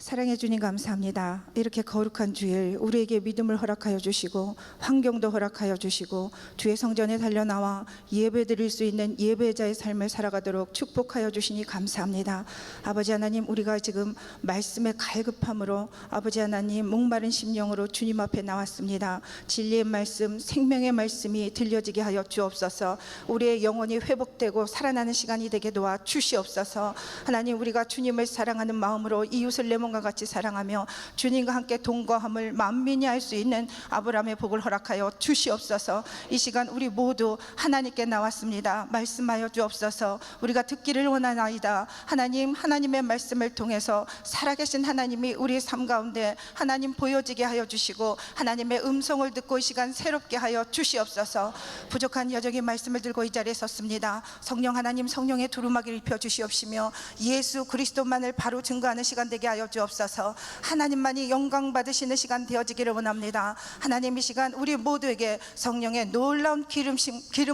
사랑해 주님 감사합니다. 이렇게 거룩한 주일 우리에게 믿음을 허락하여 주시고 환경도 허락하여 주시고 주의 성전에 달려나와 예배 드릴 수 있는 예배자의 삶을 살아가도록 축복하여 주시니 감사합니다. 아버지 하나님, 우리가 지금 말씀의 갈급함으로 아버지 하나님 목마른 심령으로 주님 앞에 나왔습니다. 진리의 말씀, 생명의 말씀이 들려지게 하여 주옵소서. 우리의 영혼이 회복되고 살아나는 시간이 되게 도와 주시옵소서. 하나님, 우리가 주님을 사랑하는 마음으로 이웃을 내 몸과 같이 사랑하며 주님과 함께 동거함을 만민이 할 수 있는 아브라함의 복을 허락하여 주시옵소서. 이 시간 우리 모두 하나님께 나왔습니다. 말씀하여 주옵소서. 우리가 듣기를 원하나이다. 하나님, 하나님의 말씀을 통해서 살아계신 하나님이 우리의 삶 가운데 하나님 보여지게 하여 주시고 하나님의 음성을 듣고 이 시간 새롭게 하여 주시옵소서. 부족한 여정의 말씀을 들고 이 자리에 섰습니다. 성령 하나님, 성령의 두루마기를 입혀 주시옵시며 예수 그리스도만을 바로 증거하는 시간 되게 하여 주옵소서. 하나님만이 영광 받으시는 시간 되어지기를 원합니다. 하나님, 이 시간 우리 모두에게 성령의 놀라운 기름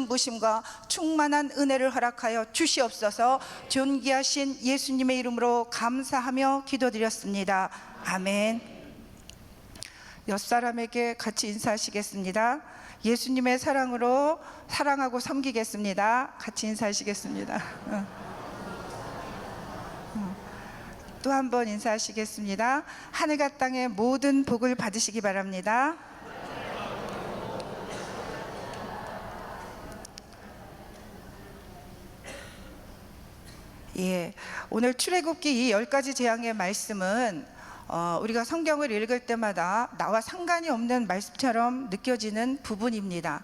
부심과 충만한 은혜를 허락하여 주시옵소서. 존귀하신 예수님의 이름으로 감사하며 기도드렸습니다. 아멘. 옆 사람에게 같이 인사하시겠습니다. 예수님의 사랑으로 사랑하고 섬기겠습니다. 같이 인사하시겠습니다. 또 한 번 인사하시겠습니다. 하늘과 땅의 모든 복을 받으시기 바랍니다. 오늘 출애굽기 이 10가지 재앙의 말씀은 우리가 성경을 읽을 때마다 나와 상관이 없는 말씀처럼 느껴지는 부분입니다.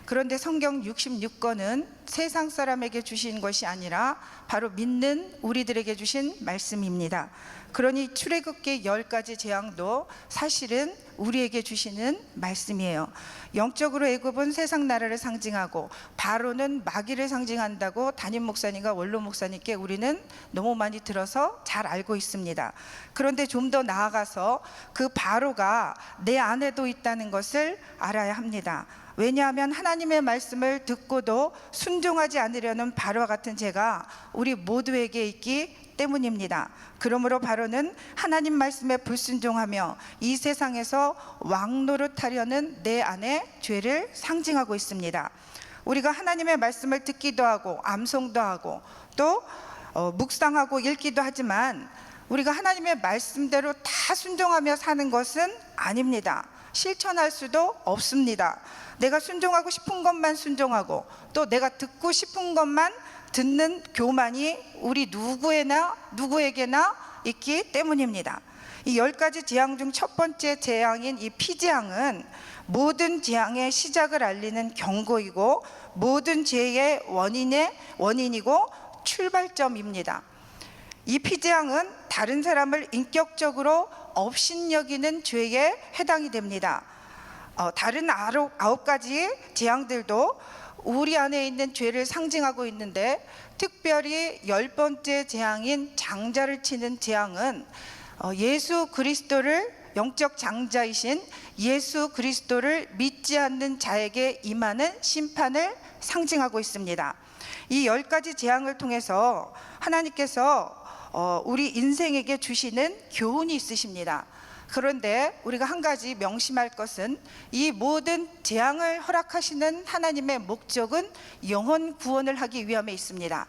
그런데 성경 66권은 세상 사람에게 주신 것이 아니라 바로 믿는 우리들에게 주신 말씀입니다. 그러니 출애굽기 10가지 재앙도 사실은 우리에게 주시는 말씀이에요. 영적으로 애굽은 세상 나라를 상징하고 바로는 마귀를 상징한다고 담임 목사님과 원로 목사님께 우리는 너무 많이 들어서 잘 알고 있습니다. 그런데 좀 더 나아가서 그 바로가 내 안에도 있다는 것을 알아야 합니다. 왜냐하면 하나님의 말씀을 듣고도 순종하지 않으려는 바로와 같은 죄가 우리 모두에게 있기 때문입니다. 그러므로 바로는 하나님 말씀에 불순종하며 이 세상에서 왕노릇하려는 내 안의 죄를 상징하고 있습니다. 우리가 하나님의 말씀을 듣기도 하고 암송도 하고 또 묵상하고 읽기도 하지만 우리가 하나님의 말씀대로 다 순종하며 사는 것은 아닙니다. 실천할 수도 없습니다. 내가 순종하고 싶은 것만 순종하고 또 내가 듣고 싶은 것만 듣는 교만이 우리 누구에게나 있기 때문입니다. 이 10가지 재앙 중 첫 번째 재앙인 이 피재앙은 모든 재앙의 시작을 알리는 경고이고 모든 죄의 원인이고 출발점입니다. 이 피재앙은 다른 사람을 인격적으로 업신여기는 죄에 해당이 됩니다. 다른 9가지 재앙들도 우리 안에 있는 죄를 상징하고 있는데 특별히 10번째 재앙인 장자를 치는 재앙은 예수 그리스도를 영적 장자이신 예수 그리스도를 믿지 않는 자에게 임하는 심판을 상징하고 있습니다. 이 10가지 재앙을 통해서 하나님께서 우리 인생에게 주시는 교훈이 있으십니다. 그런데 우리가 한 가지 명심할 것은 이 모든 재앙을 허락하시는 하나님의 목적은 영혼 구원을 하기 위함에 있습니다.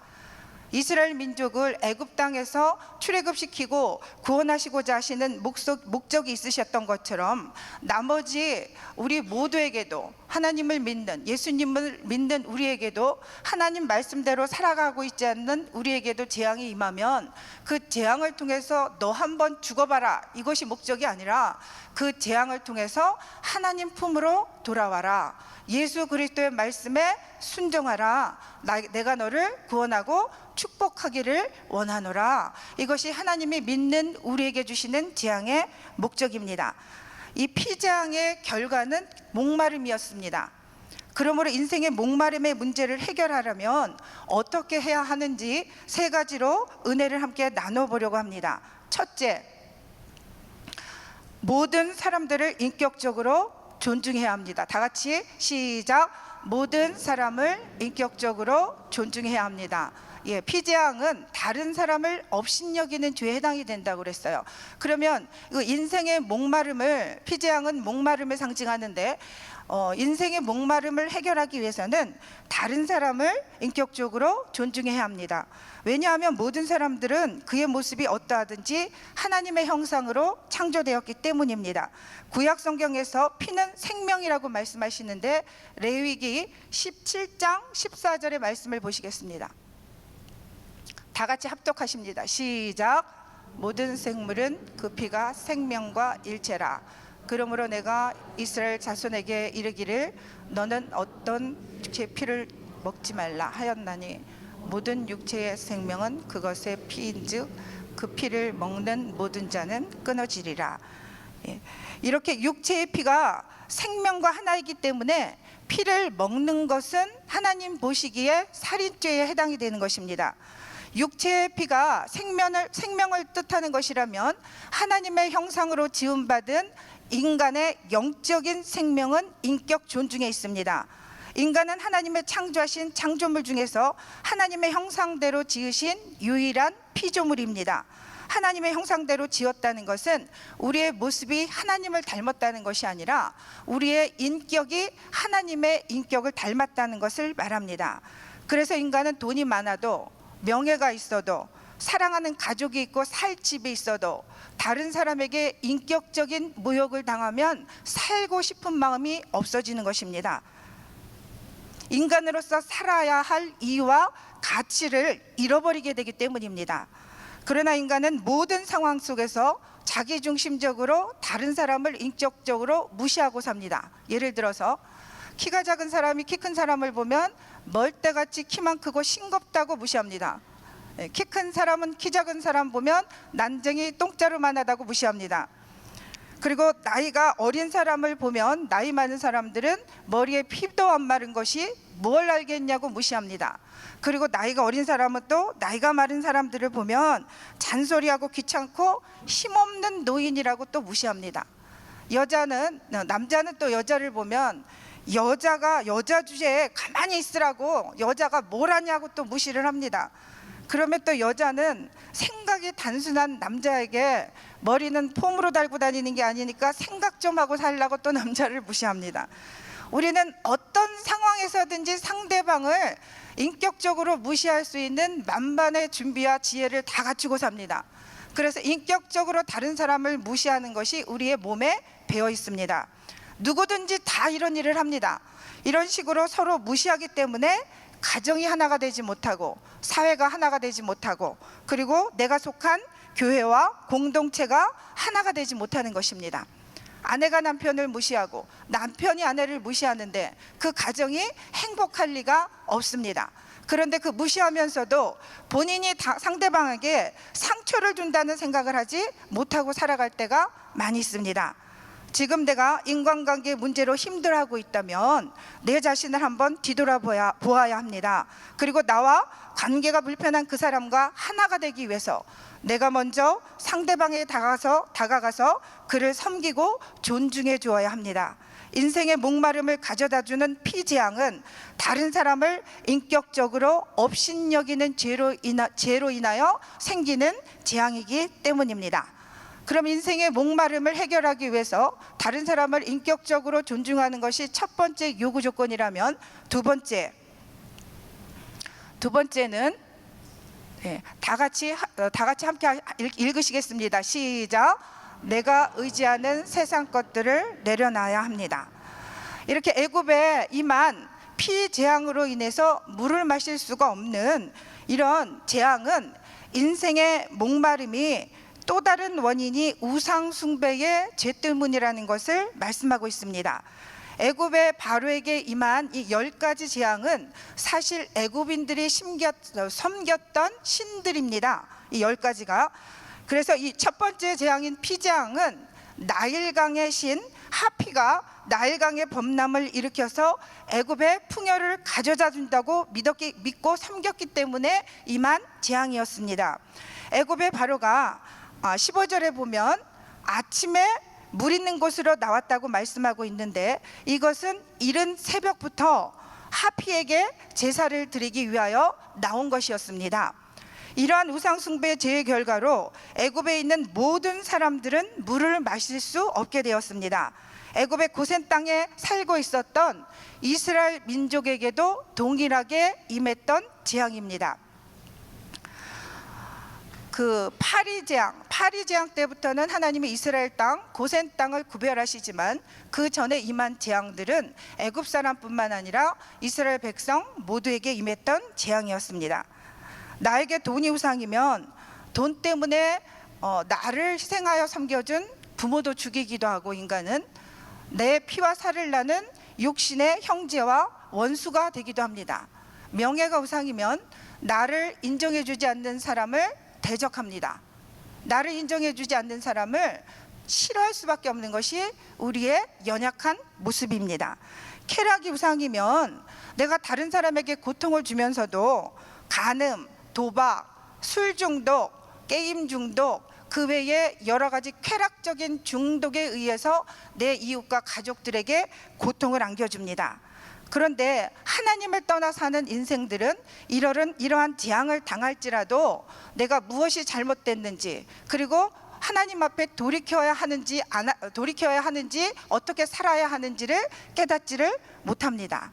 이스라엘 민족을 애굽 땅에서 출애굽시키고 구원하시고자 하시는 목적이 있으셨던 것처럼 나머지 우리 모두에게도 하나님을 믿는 예수님을 믿는 우리에게도 하나님 말씀대로 살아가고 있지 않는 우리에게도 재앙이 임하면 그 재앙을 통해서 너 한번 죽어봐라 이것이 목적이 아니라 그 재앙을 통해서 하나님 품으로 돌아와라, 예수 그리스도의 말씀에 순종하라, 내가 너를 구원하고 축복하기를 원하노라. 이것이 하나님이 믿는 우리에게 주시는 재앙의 목적입니다. 이 피재앙의 결과는 목마름이었습니다. 그러므로 인생의 목마름의 문제를 해결하려면 어떻게 해야 하는지 3가지로 은혜를 함께 나눠보려고 합니다. 첫째, 모든 사람들을 인격적으로 존중해야 합니다. 다 같이 시작. 모든 사람을 인격적으로 존중해야 합니다. 피재앙은 다른 사람을 업신여기는 죄에 해당이 된다고 그랬어요. 그러면 인생의 목마름을, 피재앙은 목마름을 상징하는데 인생의 목마름을 해결하기 위해서는 다른 사람을 인격적으로 존중해야 합니다. 왜냐하면 모든 사람들은 그의 모습이 어떠하든지 하나님의 형상으로 창조되었기 때문입니다. 구약 성경에서 피는 생명이라고 말씀하시는데 레위기 17장 14절의 말씀을 보시겠습니다. 다 같이 합독하십니다. 시작. 모든 생물은 그 피가 생명과 일체라. 그러므로 내가 이스라엘 자손에게 이르기를 너는 어떤 제 피를 먹지 말라 하였나니 모든 육체의 생명은 그것의 피인즉 그 피를 먹는 모든 자는 끊어지리라. 이렇게 육체의 피가 생명과 하나이기 때문에 피를 먹는 것은 하나님 보시기에 살인죄에 해당이 되는 것입니다. 육체의 피가 생명을 뜻하는 것이라면 하나님의 형상으로 지음받은 인간의 영적인 생명은 인격 존중에 있습니다. 인간은 하나님의 창조하신 창조물 중에서 하나님의 형상대로 지으신 유일한 피조물입니다. 하나님의 형상대로 지었다는 것은 우리의 모습이 하나님을 닮았다는 것이 아니라 우리의 인격이 하나님의 인격을 닮았다는 것을 말합니다. 그래서 인간은 돈이 많아도, 명예가 있어도, 사랑하는 가족이 있고 살 집이 있어도 다른 사람에게 인격적인 모욕을 당하면 살고 싶은 마음이 없어지는 것입니다. 인간으로서 살아야 할 이유와 가치를 잃어버리게 되기 때문입니다. 그러나 인간은 모든 상황 속에서 자기중심적으로 다른 사람을 인격적으로 무시하고 삽니다. 예를 들어서 키가 작은 사람이 키 큰 사람을 보면 멀대같이 키만 크고 싱겁다고 무시합니다. 키 큰 사람은 키 작은 사람 보면 난쟁이 똥자루만하다고 무시합니다. 그리고 나이가 어린 사람을 보면 나이 많은 사람들은 머리에 피도 안 마른 것이 뭘 알겠냐고 무시합니다. 그리고 나이가 어린 사람은 또 나이가 많은 사람들을 보면 잔소리하고 귀찮고 힘없는 노인이라고 또 무시합니다. 남자는 또 여자를 보면 여자가 여자 주제에 가만히 있으라고, 여자가 뭘 하냐고 또 무시를 합니다. 그러면 또 여자는 생각이 단순한 남자에게 머리는 폼으로 달고 다니는 게 아니니까 생각 좀 하고 살라고 또 남자를 무시합니다. 우리는 어떤 상황에서든지 상대방을 인격적으로 무시할 수 있는 만반의 준비와 지혜를 다 갖추고 삽니다. 그래서 인격적으로 다른 사람을 무시하는 것이 우리의 몸에 배어 있습니다. 누구든지 다 이런 일을 합니다. 이런 식으로 서로 무시하기 때문에 가정이 하나가 되지 못하고 사회가 하나가 되지 못하고 그리고 내가 속한 교회와 공동체가 하나가 되지 못하는 것입니다. 아내가 남편을 무시하고 남편이 아내를 무시하는데 그 가정이 행복할 리가 없습니다. 그런데 그 무시하면서도 본인이 상대방에게 상처를 준다는 생각을 하지 못하고 살아갈 때가 많이 있습니다. 지금 내가 인간관계 문제로 힘들어하고 있다면 내 자신을 한번 뒤돌아보아야 합니다. 그리고 나와 관계가 불편한 그 사람과 하나가 되기 위해서 내가 먼저 상대방에 다가가서 그를 섬기고 존중해 주어야 합니다. 인생의 목마름을 가져다주는 피재앙은 다른 사람을 인격적으로 업신여기는 죄로 인하여 생기는 재앙이기 때문입니다. 그럼 인생의 목마름을 해결하기 위해서 다른 사람을 인격적으로 존중하는 것이 첫 번째 요구 조건이라면 두 번째는 다 같이 함께 읽으시겠습니다. 시작. 내가 의지하는 세상 것들을 내려놔야 합니다. 이렇게 애굽에 임한 피재앙으로 인해서 물을 마실 수가 없는 이런 재앙은 인생의 목마름이 또 다른 원인이 우상 숭배의 죄 때문이라는 것을 말씀하고 있습니다. 애굽의 바로에게 임한 이 10가지 재앙은 사실 애굽인들이 섬겼던 신들입니다. 이 10가지가. 그래서 이 첫 번째 재앙인 피재앙은 나일강의 신 하피가 나일강의 범람을 일으켜서 애굽의 풍요를 가져다 준다고 믿고 섬겼기 때문에 임한 재앙이었습니다. 애굽의 바로가 15절에 보면 아침에 물 있는 곳으로 나왔다고 말씀하고 있는데 이것은 이른 새벽부터 하피에게 제사를 드리기 위하여 나온 것이었습니다. 이러한 우상 숭배의 죄의 결과로 애굽에 있는 모든 사람들은 물을 마실 수 없게 되었습니다. 애굽의 고센 땅에 살고 있었던 이스라엘 민족에게도 동일하게 임했던 재앙입니다. 그 파리 재앙 때부터는 하나님이 이스라엘 땅, 고센 땅을 구별하시지만 그 전에 임한 재앙들은 애굽 사람뿐만 아니라 이스라엘 백성 모두에게 임했던 재앙이었습니다. 나에게 돈이 우상이면 돈 때문에 나를 희생하여 섬겨준 부모도 죽이기도 하고, 인간은 내 피와 살을 나는 육신의 형제와 원수가 되기도 합니다. 명예가 우상이면 나를 인정해주지 않는 사람을 대적합니다. 나를 인정해주지 않는 사람을 싫어할 수밖에 없는 것이 우리의 연약한 모습입니다. 쾌락이 우상이면 내가 다른 사람에게 고통을 주면서도 간음, 도박, 술 중독, 게임 중독, 그 외에 여러 가지 쾌락적인 중독에 의해서 내 이웃과 가족들에게 고통을 안겨줍니다. 그런데 하나님을 떠나 사는 인생들은 이러한 재앙을 당할지라도 내가 무엇이 잘못됐는지, 그리고 하나님 앞에 돌이켜야 하는지 어떻게 살아야 하는지를 깨닫지를 못합니다.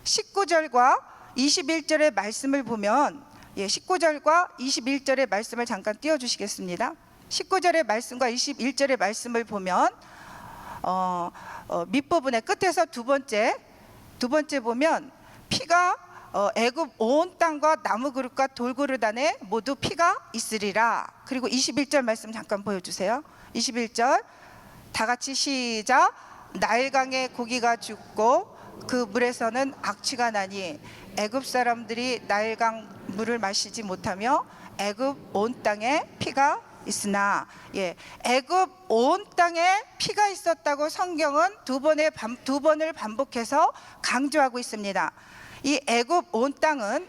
19절과 21절의 말씀을 보면, 19절과 21절의 말씀을 잠깐 띄워주시겠습니다. 19절의 말씀과 21절의 말씀을 보면 밑부분에 끝에서 두 번째 보면 피가 애굽 온 땅과 나무 그릇과 돌 그릇 안에 모두 피가 있으리라. 그리고 21절 말씀 잠깐 보여주세요. 21절 다 같이 시작. 나일강에 고기가 죽고 그 물에서는 악취가 나니 애굽 사람들이 나일강 물을 마시지 못하며 애굽 온 땅에 피가 있으나, 애굽 온 땅에 피가 있었다고 성경은 두 번을 반복해서 강조하고 있습니다. 이 애굽 온 땅은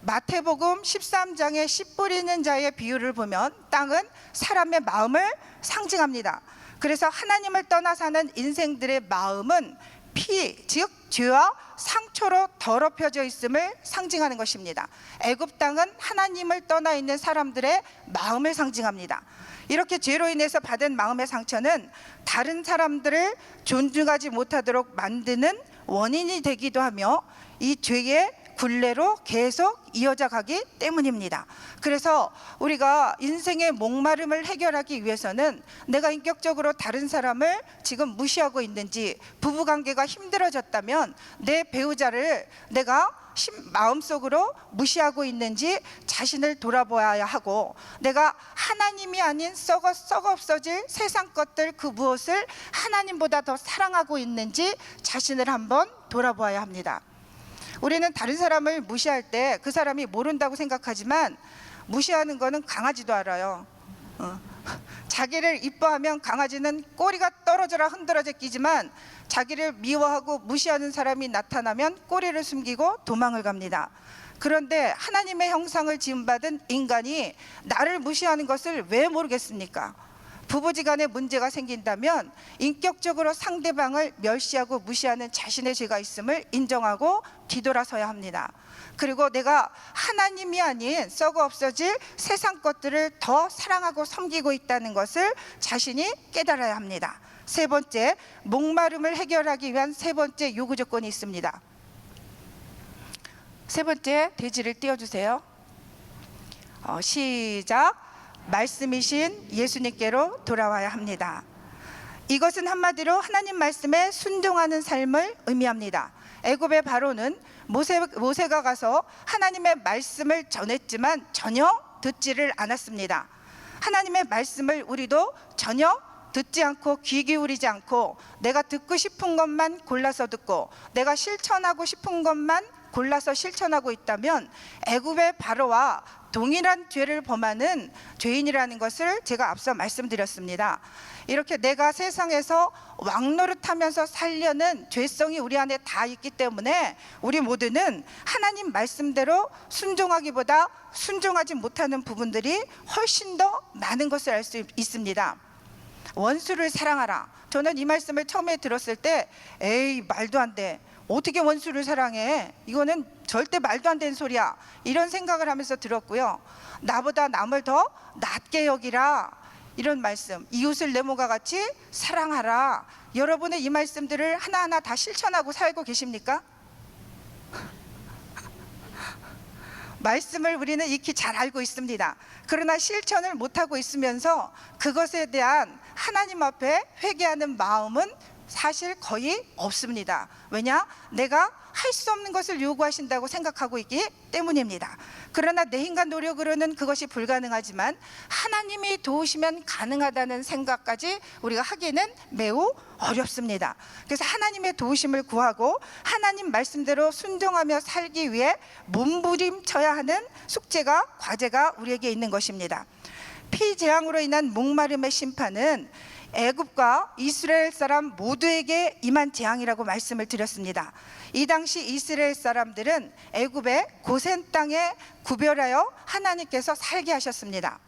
마태복음 13장에 씨 뿌리는 자의 비유를 보면 땅은 사람의 마음을 상징합니다. 그래서 하나님을 떠나 사는 인생들의 마음은 피, 즉 죄와 상처로 더럽혀져 있음을 상징하는 것입니다. 애굽 땅은 하나님을 떠나 있는 사람들의 마음을 상징합니다. 이렇게 죄로 인해서 받은 마음의 상처는 다른 사람들을 존중하지 못하도록 만드는 원인이 되기도 하며 이 죄의 굴레로 계속 이어져 가기 때문입니다. 그래서 우리가 인생의 목마름을 해결하기 위해서는 내가 인격적으로 다른 사람을 지금 무시하고 있는지, 부부관계가 힘들어졌다면 내 배우자를 내가 마음속으로 무시하고 있는지 자신을 돌아보아야 하고, 내가 하나님이 아닌 썩어 없어질 세상 것들 그 무엇을 하나님보다 더 사랑하고 있는지 자신을 한번 돌아보아야 합니다. 우리는 다른 사람을 무시할 때 그 사람이 모른다고 생각하지만 무시하는 거는 강아지도 알아요. 자기를 이뻐하면 강아지는 꼬리가 떨어져라 흔들어져 끼지만 자기를 미워하고 무시하는 사람이 나타나면 꼬리를 숨기고 도망을 갑니다. 그런데 하나님의 형상을 지음받은 인간이 나를 무시하는 것을 왜 모르겠습니까? 부부지간에 문제가 생긴다면 인격적으로 상대방을 멸시하고 무시하는 자신의 죄가 있음을 인정하고 뒤돌아서야 합니다. 그리고 내가 하나님이 아닌 썩어 없어질 세상 것들을 더 사랑하고 섬기고 있다는 것을 자신이 깨달아야 합니다. 세 번째, 목마름을 해결하기 위한 세 번째 요구 조건이 있습니다. 세 번째 대지를 띄워주세요. 시작. 말씀이신 예수님께로 돌아와야 합니다. 이것은 한마디로 하나님 말씀에 순종하는 삶을 의미합니다. 애굽의 바로는 모세가 가서 하나님의 말씀을 전했지만 전혀 듣지를 않았습니다. 하나님의 말씀을 우리도 전혀 듣지 않고 귀 기울이지 않고 내가 듣고 싶은 것만 골라서 듣고 내가 실천하고 싶은 것만 골라서 실천하고 있다면 애굽의 바로와 동일한 죄를 범하는 죄인이라는 것을 제가 앞서 말씀드렸습니다. 이렇게 내가 세상에서 왕노릇하면서 살려는 죄성이 우리 안에 다 있기 때문에 우리 모두는 하나님 말씀대로 순종하기보다 순종하지 못하는 부분들이 훨씬 더 많은 것을 알 수 있습니다. 원수를 사랑하라. 저는 이 말씀을 처음에 들었을 때 에이 말도 안 돼. 어떻게 원수를 사랑해? 이거는 절대 말도 안 되는 소리야. 이런 생각을 하면서 들었고요. 나보다 남을 더 낮게 여기라. 이런 말씀, 이웃을 내 몸과 같이 사랑하라. 여러분의 이 말씀들을 하나하나 다 실천하고 살고 계십니까? 말씀을 우리는 익히 잘 알고 있습니다. 그러나 실천을 못하고 있으면서 그것에 대한 하나님 앞에 회개하는 마음은 사실 거의 없습니다. 왜냐? 내가 할 수 없는 것을 요구하신다고 생각하고 있기 때문입니다. 그러나 내 인간 노력으로는 그것이 불가능하지만 하나님이 도우시면 가능하다는 생각까지 우리가 하기는 매우 어렵습니다. 그래서 하나님의 도우심을 구하고 하나님 말씀대로 순종하며 살기 위해 몸부림쳐야 하는 숙제가, 과제가 우리에게 있는 것입니다. 피재앙으로 인한 목마름의 심판은 애굽과 이스라엘 사람 모두에게 임한 재앙이라고 말씀을 드렸습니다. 이 당시 이스라엘 사람들은 애굽의 고센 땅에 구별하여 하나님께서 살게 하셨습니다.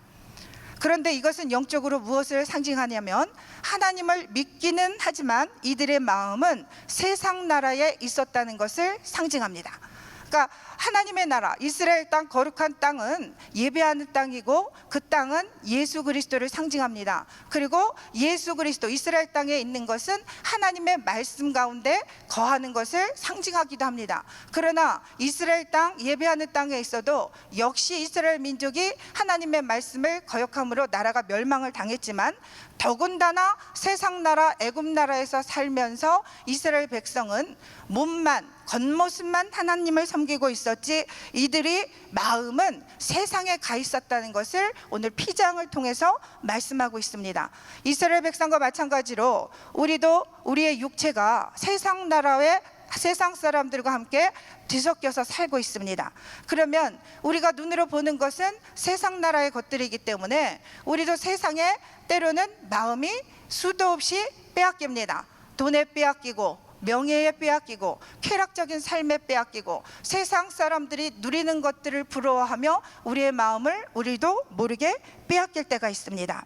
그런데 이것은 영적으로 무엇을 상징하냐면 하나님을 믿기는 하지만 이들의 마음은 세상 나라에 있었다는 것을 상징합니다. 그러니까 하나님의 나라, 이스라엘 땅, 거룩한 땅은 예배하는 땅이고 그 땅은 예수 그리스도를 상징합니다. 그리고 예수 그리스도, 이스라엘 땅에 있는 것은 하나님의 말씀 가운데 거하는 것을 상징하기도 합니다. 그러나 이스라엘 땅, 예배하는 땅에 있어도 역시 이스라엘 민족이 하나님의 말씀을 거역함으로 나라가 멸망을 당했지만 더군다나 세상 나라, 애굽 나라에서 살면서 이스라엘 백성은 몸만, 겉모습만 하나님을 섬기고 있었지 이들이 마음은 세상에 가 있었다는 것을 오늘 피장을 통해서 말씀하고 있습니다. 이스라엘 백성과 마찬가지로 우리도 우리의 육체가 세상 나라의 세상 사람들과 함께 뒤섞여서 살고 있습니다. 그러면 우리가 눈으로 보는 것은 세상 나라의 것들이기 때문에 우리도 세상에 때로는 마음이 수도 없이 빼앗깁니다. 돈에 빼앗기고 명예에 빼앗기고 쾌락적인 삶에 빼앗기고 세상 사람들이 누리는 것들을 부러워하며 우리의 마음을 우리도 모르게 빼앗길 때가 있습니다.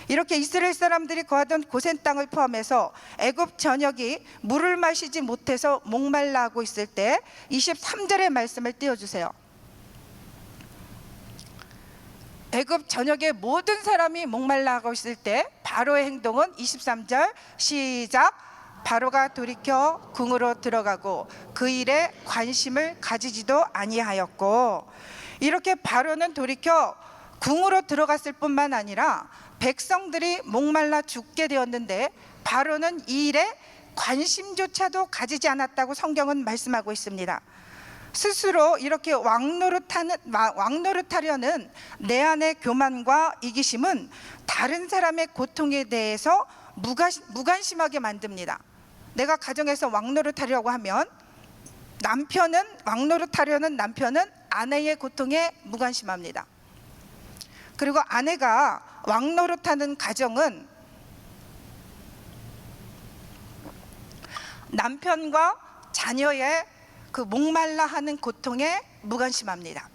이렇게 이스라엘 사람들이 거하던 고센 땅을 포함해서 애굽 전역이 물을 마시지 못해서 목말라 하고 있을 때 23절의 말씀을 띄워주세요. 애굽 전역의 모든 사람이 목말라 하고 있을 때 바로의 행동은 23절 시작. 바로가 돌이켜 궁으로 들어가고 그 일에 관심을 가지지도 아니하였고, 이렇게 바로는 돌이켜 궁으로 들어갔을 뿐만 아니라 백성들이 목말라 죽게 되었는데 바로는 이 일에 관심조차도 가지지 않았다고 성경은 말씀하고 있습니다. 스스로 이렇게 왕노릇하려는 내 안의 교만과 이기심은 다른 사람의 고통에 대해서 무관심하게 만듭니다. 내가 가정에서 왕노릇하려고 하면 왕노릇하려는 남편은 아내의 고통에 무관심합니다. 그리고 아내가 왕노릇하는 가정은 남편과 자녀의 그 목말라 하는 고통에 무관심합니다.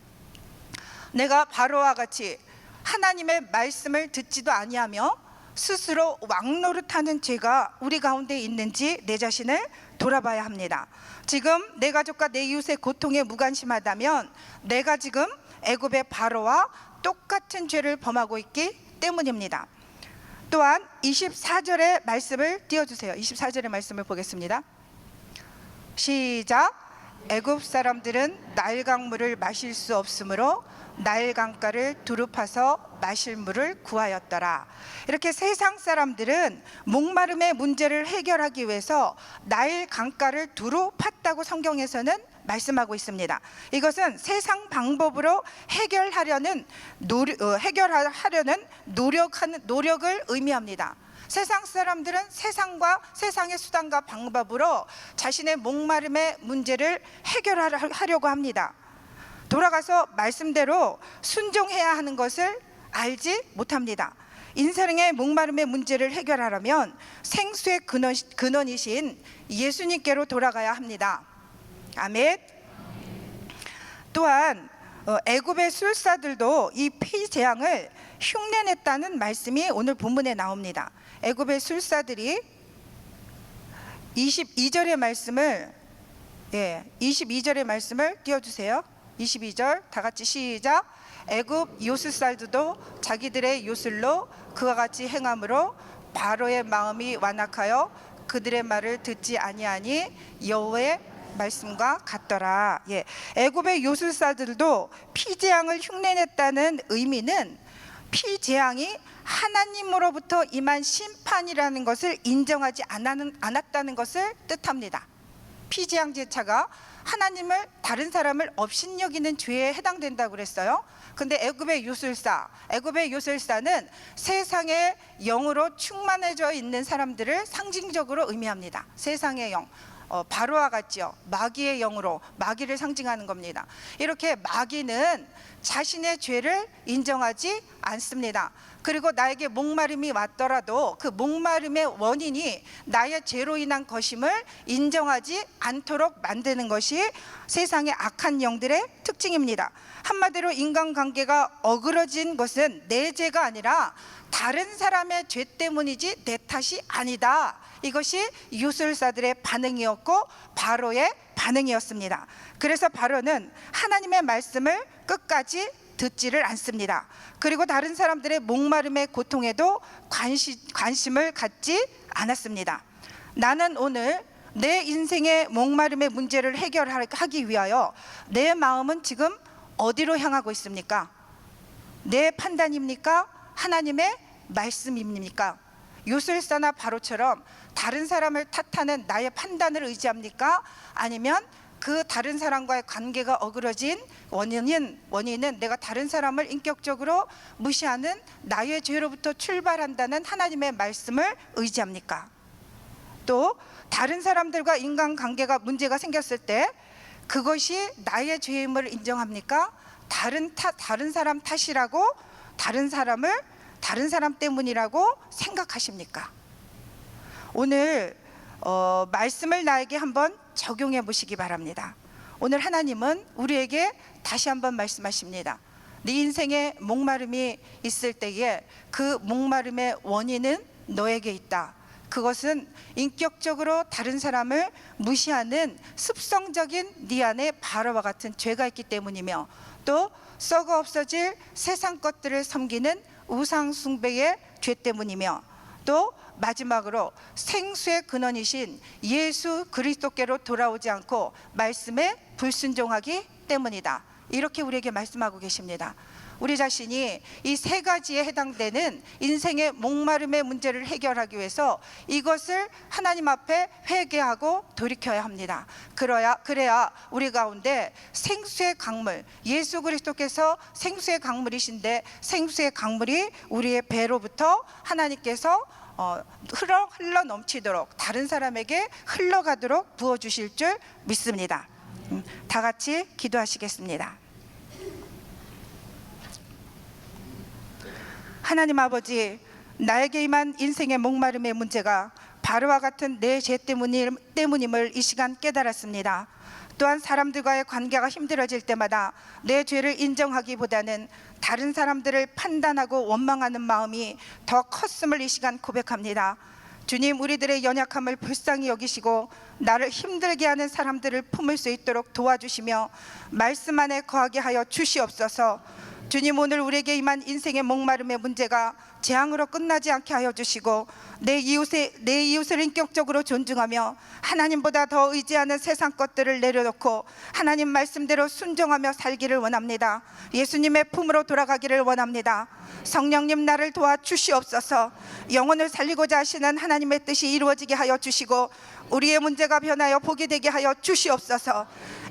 내가 바로와 같이 하나님의 말씀을 듣지도 아니하며 스스로 왕노릇하는 죄가 우리 가운데 있는지 내 자신을 돌아봐야 합니다. 지금 내 가족과 내 이웃의 고통에 무관심하다면 내가 지금 애굽의 바로와 똑같은 죄를 범하고 있기 때문입니다. 또한 24절의 말씀을 띄워주세요. 24절의 말씀을 보겠습니다. 시작. 애굽 사람들은 나일 강물을 마실 수 없으므로 나일 강가를 두루 파서 마실 물을 구하였더라. 이렇게 세상 사람들은 목마름의 문제를 해결하기 위해서 나일 강가를 두루 팠다고 성경에서는 말씀하고 있습니다. 이것은 세상 방법으로 해결하려는 노력을 의미합니다. 세상 사람들은 세상의 수단과 방법으로 자신의 목마름의 문제를 해결하려고 합니다. 돌아가서 말씀대로 순종해야 하는 것을 알지 못합니다. 인생의 목마름의 문제를 해결하려면 생수의 근원이신 예수님께로 돌아가야 합니다. 아멘. 또한 애굽의 술사들도 이 피재앙을 흉내냈다는 말씀이 오늘 본문에 나옵니다. 애굽의 술사들이 22절의 말씀을 22절의 말씀을 띄워주세요. 22절 다 같이 시작. 애굽 요술살들도 자기들의 요술로 그와 같이 행함으로 바로의 마음이 완악하여 그들의 말을 듣지 아니하니 여호와의 말씀과 같더라. 애굽의 요술사들도 피재앙을 흉내냈다는 의미는 피재앙이 하나님으로부터 임한 심판이라는 것을 인정하지 않았다는 것을 뜻합니다. 피재앙 제차가 하나님을 다른 사람을 업신여기는 죄에 해당된다고 그랬어요. 근데 애굽의 요술사는 세상의 영으로 충만해져 있는 사람들을 상징적으로 의미합니다. 세상의 영, 바로와 같죠. 마귀의 영으로 마귀를 상징하는 겁니다. 이렇게 마귀는 자신의 죄를 인정하지 않습니다. 그리고 나에게 목마름이 왔더라도 그 목마름의 원인이 나의 죄로 인한 것임을 인정하지 않도록 만드는 것이 세상의 악한 영들의 특징입니다. 한마디로 인간관계가 어그러진 것은 내 죄가 아니라 다른 사람의 죄 때문이지 내 탓이 아니다. 이것이 요술사들의 반응이었고 바로의 반응이었습니다. 그래서 바로는 하나님의 말씀을 끝까지 듣지를 않습니다. 그리고 다른 사람들의 목마름의 고통에도 관심을 갖지 않았습니다. 나는 오늘 내 인생의 목마름의 문제를 해결하기 위하여 내 마음은 지금 어디로 향하고 있습니까? 내 판단입니까? 하나님의 말씀입니까? 요술사나 바로처럼 다른 사람을 탓하는 나의 판단을 의지합니까? 아니면 그 다른 사람과의 관계가 어그러진 원인은 내가 다른 사람을 인격적으로 무시하는 나의 죄로부터 출발한다는 하나님의 말씀을 의지합니까? 또 다른 사람들과 인간관계가 문제가 생겼을 때 그것이 나의 죄임을 인정합니까? 다른 사람 탓이라고, 다른 사람 때문이라고 생각하십니까? 오늘 말씀을 나에게 한번 적용해 보시기 바랍니다. 오늘 하나님은 우리에게 다시 한번 말씀하십니다. 네 인생에 목마름이 있을 때에 그 목마름의 원인은 너에게 있다. 그것은 인격적으로 다른 사람을 무시하는 습성적인 네 안에 바로와 같은 죄가 있기 때문이며, 또 썩어 없어질 세상 것들을 섬기는 우상 숭배의 죄 때문이며, 또 마지막으로 생수의 근원이신 예수 그리스도께로 돌아오지 않고 말씀에 불순종하기 때문이다. 이렇게 우리에게 말씀하고 계십니다. 우리 자신이 이 세 가지에 해당되는 인생의 목마름의 문제를 해결하기 위해서 이것을 하나님 앞에 회개하고 돌이켜야 합니다. 그래야 우리 가운데 생수의 강물, 예수 그리스도께서 생수의 강물이신데 생수의 강물이 우리의 배로부터 하나님께서 흘러 넘치도록, 다른 사람에게 흘러가도록 부어주실 줄 믿습니다. 다 같이 기도하시겠습니다. 하나님 아버지, 나에게 임한 인생의 목마름의 문제가 바로와 같은 내 죄 때문임을 이 시간 깨달았습니다. 또한 사람들과의 관계가 힘들어질 때마다 내 죄를 인정하기보다는 다른 사람들을 판단하고 원망하는 마음이 더 컸음을 이 시간 고백합니다. 주님, 우리들의 연약함을 불쌍히 여기시고 나를 힘들게 하는 사람들을 품을 수 있도록 도와주시며 말씀 안에 거하게 하여 주시옵소서. 주님, 오늘 우리에게 임한 인생의 목마름의 문제가 재앙으로 끝나지 않게 하여 주시고 내 이웃을 인격적으로 존중하며 하나님보다 더 의지하는 세상 것들을 내려놓고 하나님 말씀대로 순종하며 살기를 원합니다. 예수님의 품으로 돌아가기를 원합니다. 성령님, 나를 도와 주시옵소서. 영혼을 살리고자 하시는 하나님의 뜻이 이루어지게 하여 주시고 우리의 문제가 변하여 복이 되게 하여 주시옵소서.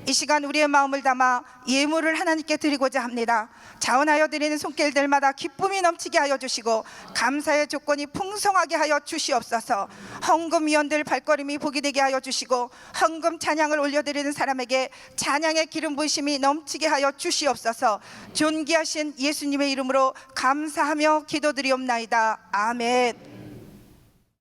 이 시간 우리의 마음을 담아 예물을 하나님께 드리고자 합니다. 자원하여 드리는 손길들마다 기쁨이 넘치게 하여 주시고 감사의 조건이 풍성하게 하여 주시옵소서. 헌금 위원들 발걸음이 복이 되게 하여 주시고 헌금 찬양을 올려드리는 사람에게 찬양의 기름 부으심이 넘치게 하여 주시옵소서. 존귀하신 예수님의 이름으로 감사하며 기도드리옵나이다. 아멘.